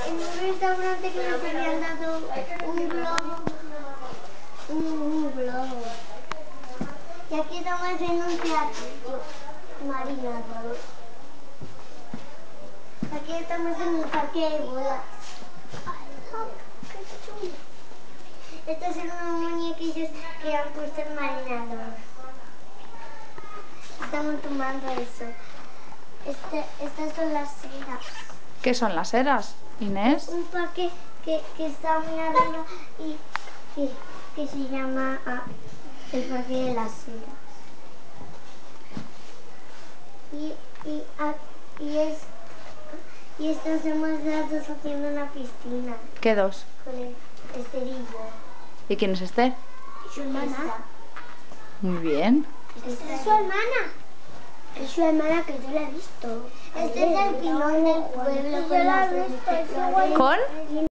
En un restaurante que nos habían dado un globo. Un globo. Y aquí estamos en un teatro marinador. Aquí estamos en el parque de bolas. ¡Qué chulo! Estos son unos muñequillos que han puesto el marinador. Estamos tomando eso. Estas son las ceras. ¿Qué son las eras, Inés? Un parque que está muy arriba y que se llama el Parque de las Ceras. Y estos hemos las dos haciendo una piscina. ¿Qué dos? Con Esther y yo. ¿Y quién es Esther? Su hermana. Muy bien. Esta es su hermana. Es su hermana que yo la he visto. Este es el pilón del pueblo. Yo la he visto. ¿Con?